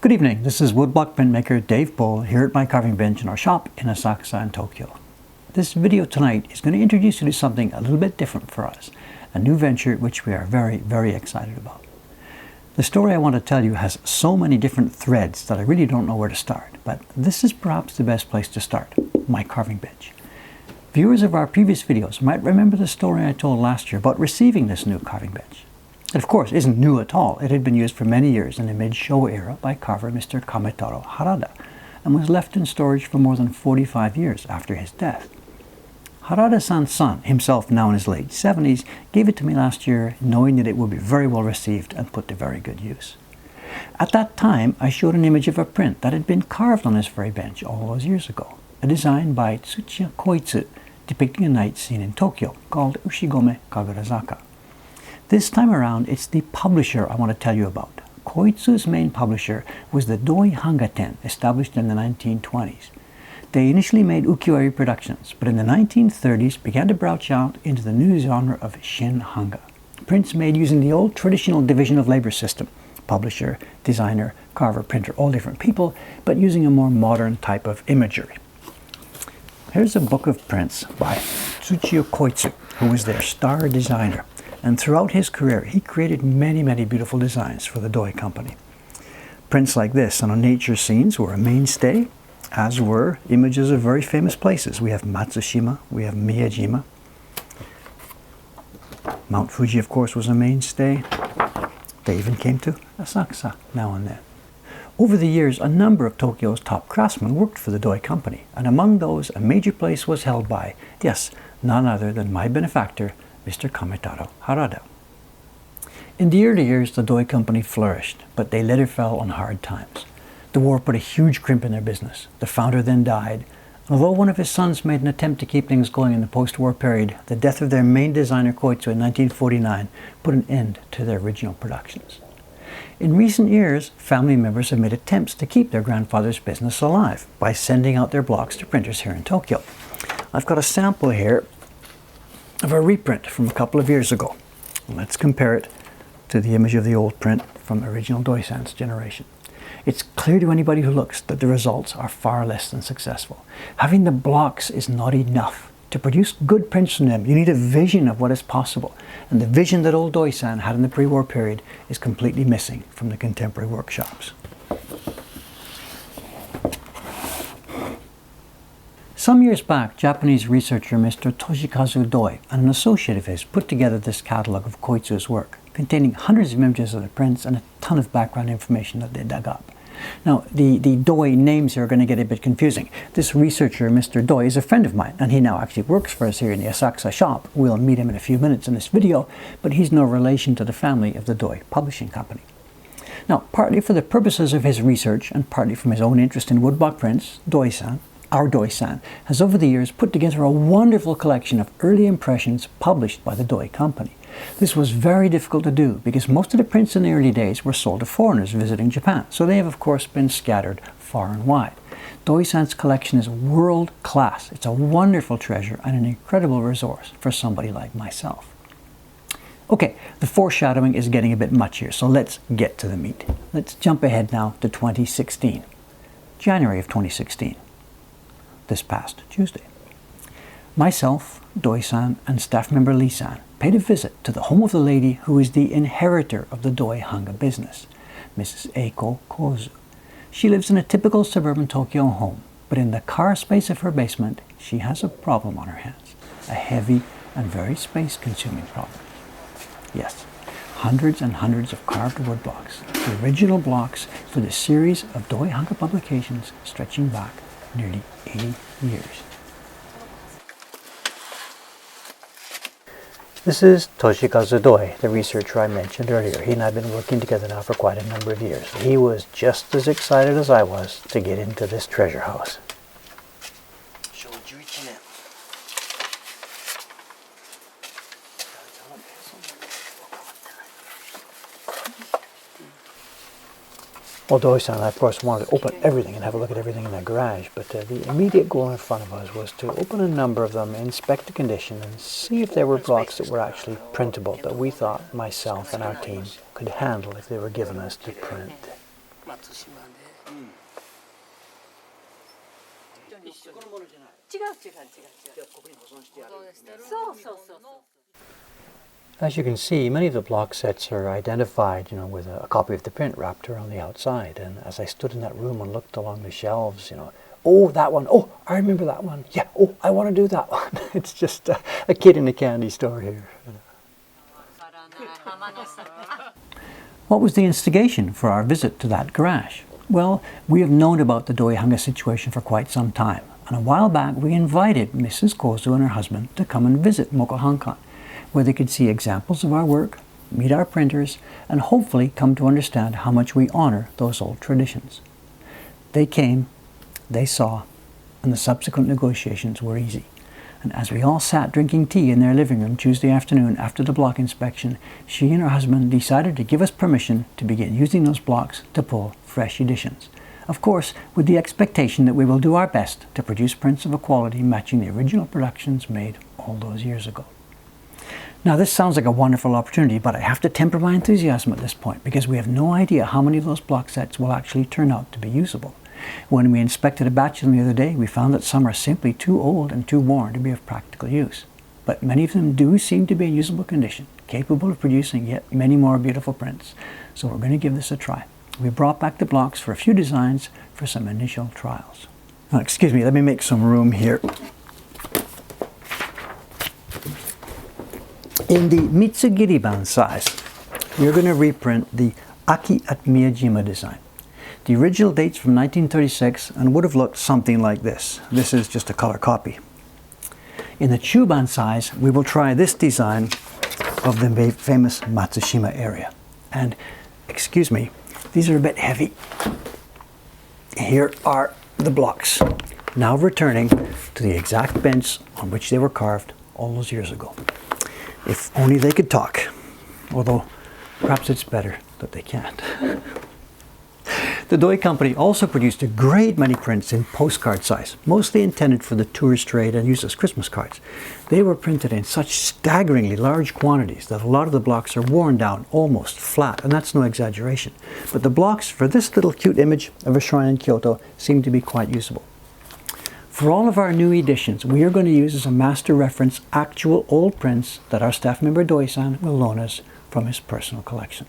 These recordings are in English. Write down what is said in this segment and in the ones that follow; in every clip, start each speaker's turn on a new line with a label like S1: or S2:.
S1: Good evening, this is woodblock printmaker Dave Bull here at my carving bench in our shop in Asakusa in Tokyo. This video tonight is going to introduce you to something a little bit different for us, a new venture which we are very excited about. The story I want to tell you has so many different threads that I really don't know where to start, but this is perhaps the best place to start, my carving bench. Viewers of our previous videos might remember the story I told last year about receiving this new carving bench. It of course isn't new at all. It had been used for many years in the mid-Showa era by carver Mr. Kametaro Harada and was left in storage for more than 45 years after his death. Harada-san's son, himself now in his late 70s, gave it to me last year knowing that it would be very well received and put to very good use. At that time I showed an image of a print that had been carved on this very bench all those years ago, a design by Tsuchiya Koitsu depicting a night scene in Tokyo called Ushigome Kagurazaka. This time around, it's the publisher I want to tell you about. Koitsu's main publisher was the Doi Hanga ten, established in the 1920s. They initially made ukiyo-e productions, but in the 1930s began to branch out into the new genre of shin hanga, prints made using the old traditional division of labor system, publisher, designer, carver, printer, all different people, but using a more modern type of imagery. Here's a book of prints by Tsuchiya Koitsu, who was their star designer. And throughout his career, he created many beautiful designs for the Doi company. Prints like this on nature scenes were a mainstay, as were images of very famous places. We have Matsushima, we have Miyajima. Mount Fuji, of course, was a mainstay. They even came to Asakusa now and then. Over the years, a number of Tokyo's top craftsmen worked for the Doi company, and among those, a major place was held by, yes, none other than my benefactor, Mr. Kametaro Harada. In the early years, the Doi company flourished, but they later fell on hard times. The war put a huge crimp in their business. The founder then died. Although one of his sons made an attempt to keep things going in the post-war period, the death of their main designer Koitsu in 1949 put an end to their original productions. In recent years, family members have made attempts to keep their grandfather's business alive by sending out their blocks to printers here in Tokyo. I've got a sample here of a reprint from a couple of years ago. Let's compare it to the image of the old print from original Doi-san's generation. It's clear to anybody who looks that the results are far less than successful. Having the blocks is not enough. To produce good prints from them, you need a vision of what is possible. And the vision that old Doi-san had in the pre-war period is completely missing from the contemporary workshops. Some years back, Japanese researcher Mr. Toshikazu Doi and an associate of his put together this catalogue of Koitsu's work, containing hundreds of images of the prints and a ton of background information that they dug up. Now, the Doi names here are going to get a bit confusing. This researcher, Mr. Doi, is a friend of mine, and he now actually works for us here in the Asakusa shop. We'll meet him in a few minutes in this video, but he's no relation to the family of the Doi publishing company. Now, partly for the purposes of his research and partly from his own interest in woodblock prints, our Doi-san, has over the years put together a wonderful collection of early impressions published by the Doi company. This was very difficult to do because most of the prints in the early days were sold to foreigners visiting Japan, so they have of course been scattered far and wide. Doi-san's collection is world class. It's a wonderful treasure and an incredible resource for somebody like myself. Okay, the foreshadowing is getting a bit much here, so let's get to the meat. Let's jump ahead now to 2016, January of 2016. This past Tuesday. Myself, Doi-san, and staff member Lee-san paid a visit to the home of the lady who is the inheritor of the Doi Hanga business, Mrs. Eiko Kozu. She lives in a typical suburban Tokyo home, but in the car space of her basement, she has a problem on her hands, a heavy and very space-consuming problem. Yes, hundreds and hundreds of carved wood blocks, the original blocks for the series of Doi Hanga publications stretching back nearly 80 years. This is Toshikazu Doi, the researcher I mentioned earlier. He and I have been working together now for quite a number of years. He was just as excited as I was to get into this treasure house. Well, Doi-san, I of course wanted to open everything and have a look at everything in the garage, but the immediate goal in front of us was to open a number of them, inspect the condition, and see if there were blocks that were actually printable, that we thought myself and our team could handle if they were given us to print. As you can see, many of the block sets are identified, with a copy of the print wrapped around the outside. And as I stood in that room and looked along the shelves, oh, that one, oh, I remember that one. Yeah, oh, I want to do that one. It's just a kid in a candy store here. What was the instigation for our visit to that garage? Well, we have known about the Doi Hanga situation for quite some time. And a while back, we invited Mrs. Kozu and her husband to come and visit Mokuhankan, where they could see examples of our work, meet our printers, and hopefully come to understand how much we honor those old traditions. They came, they saw, and the subsequent negotiations were easy. And as we all sat drinking tea in their living room Tuesday afternoon after the block inspection, she and her husband decided to give us permission to begin using those blocks to pull fresh editions. Of course, with the expectation that we will do our best to produce prints of a quality matching the original productions made all those years ago. Now, this sounds like a wonderful opportunity, but I have to temper my enthusiasm at this point because we have no idea how many of those block sets will actually turn out to be usable. When we inspected a batch of them the other day, we found that some are simply too old and too worn to be of practical use. But many of them do seem to be in usable condition, capable of producing yet many more beautiful prints. So we're going to give this a try. We brought back the blocks for a few designs for some initial trials. Now, excuse me, let me make some room here. In the Mitsugiriban size, we're going to reprint the Aki at Miyajima design. The original date's from 1936 and would have looked something like this. This is just a color copy. In the Chuban size, we will try this design of the famous Matsushima area. And, excuse me, these are a bit heavy. Here are the blocks, now returning to the exact bench on which they were carved all those years ago. If only they could talk, although perhaps it's better that they can't. The Doi company also produced a great many prints in postcard size, mostly intended for the tourist trade and used as Christmas cards. They were printed in such staggeringly large quantities that a lot of the blocks are worn down, almost flat, and that's no exaggeration. But the blocks for this little cute image of a shrine in Kyoto seem to be quite usable. For all of our new editions, we are going to use as a master reference actual old prints that our staff member Doi-san will loan us from his personal collection.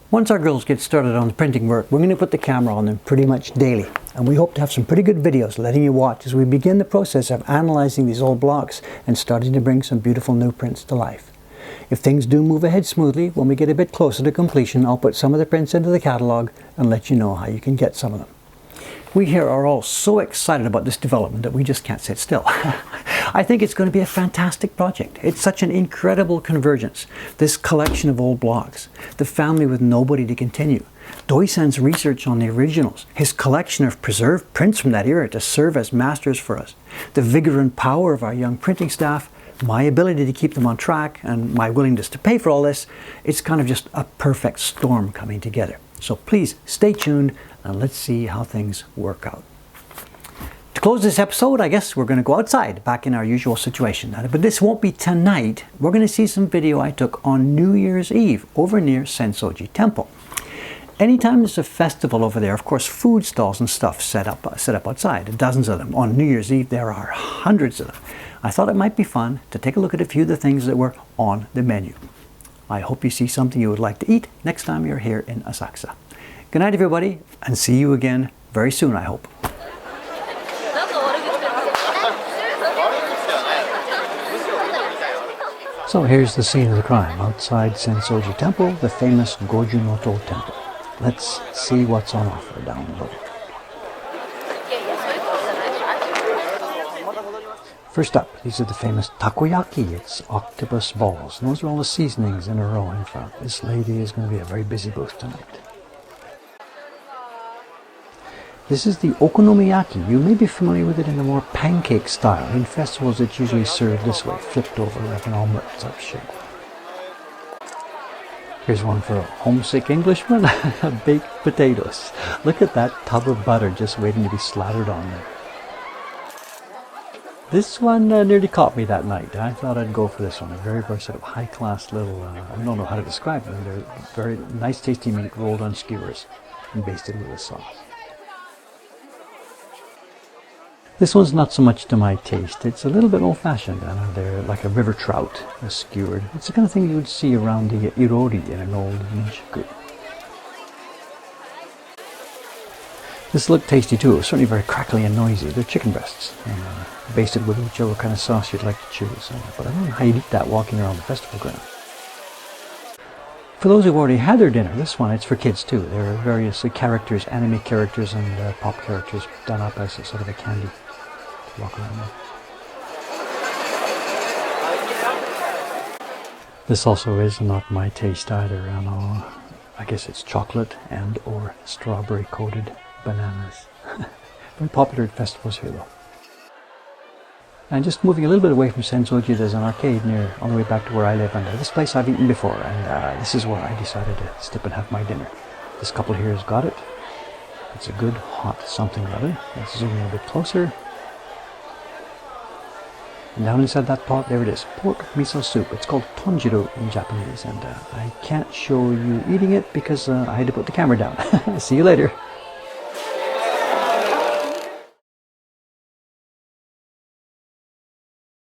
S1: Once our girls get started on the printing work, we're going to put the camera on them pretty much daily. And we hope to have some pretty good videos letting you watch as we begin the process of analyzing these old blocks and starting to bring some beautiful new prints to life. If things do move ahead smoothly, when we get a bit closer to completion, I'll put some of the prints into the catalog and let you know how you can get some of them. We here are all so excited about this development that we just can't sit still. I think it's going to be a fantastic project. It's such an incredible convergence. This collection of old blocks, the family with nobody to continue, Doi-san's research on the originals, his collection of preserved prints from that era to serve as masters for us, the vigor and power of our young printing staff, my ability to keep them on track, and my willingness to pay for all this, it's kind of just a perfect storm coming together. So please stay tuned and let's see how things work out. To close this episode, I guess we're going to go outside, back in our usual situation. But this won't be tonight. We're going to see some video I took on New Year's Eve over near Sensoji Temple. Anytime there's a festival over there, of course, food stalls and stuff set up outside, dozens of them. On New Year's Eve, there are hundreds of them. I thought it might be fun to take a look at a few of the things that were on the menu. I hope you see something you would like to eat next time you're here in Asakusa. Good night, everybody, and see you again very soon, I hope. So here's the scene of the crime, outside Sensoji Temple, the famous Gojunoto Temple. Let's see what's on offer down below. First up, these are the famous takoyaki. It's octopus balls. And those are all the seasonings in a row in front. This lady is going to be a very busy booth tonight. This is the okonomiyaki. You may be familiar with it in a more pancake style. In festivals it's usually served this way, flipped over like an omelette type shape. Here's one for a homesick Englishman, baked potatoes. Look at that tub of butter just waiting to be slathered on there. This one nearly caught me that night. I thought I'd go for this one. A very versatile, high-class little, I don't know how to describe them. They're very nice, tasty meat rolled on skewers and basted with a sauce. This one's not so much to my taste. It's a little bit old-fashioned. They're like a river trout, skewered. It's the kind of thing you would see around the irori in an old minshiku. This looked tasty too. It was certainly very crackly and noisy. They're chicken breasts, basted with whichever kind of sauce you'd like to choose. But I don't know how you'd eat that walking around the festival ground. For those who've already had their dinner, this one, it's for kids too. There are various characters, anime characters and pop characters done up as a sort of a candy to walk around with. This also is not my taste either. I guess it's chocolate and or strawberry coated bananas. Very popular at festivals here though. And just moving a little bit away from Sensoji, there's an arcade near on the way back to where I live, and this place I've eaten before, and this is where I decided to stop and have my dinner. This couple here has got it. It's a good hot something or other. Let's zoom in a bit closer. And down inside that pot, there it is, pork miso soup. It's called tonjiro in Japanese, and I can't show you eating it because I had to put the camera down. See you later.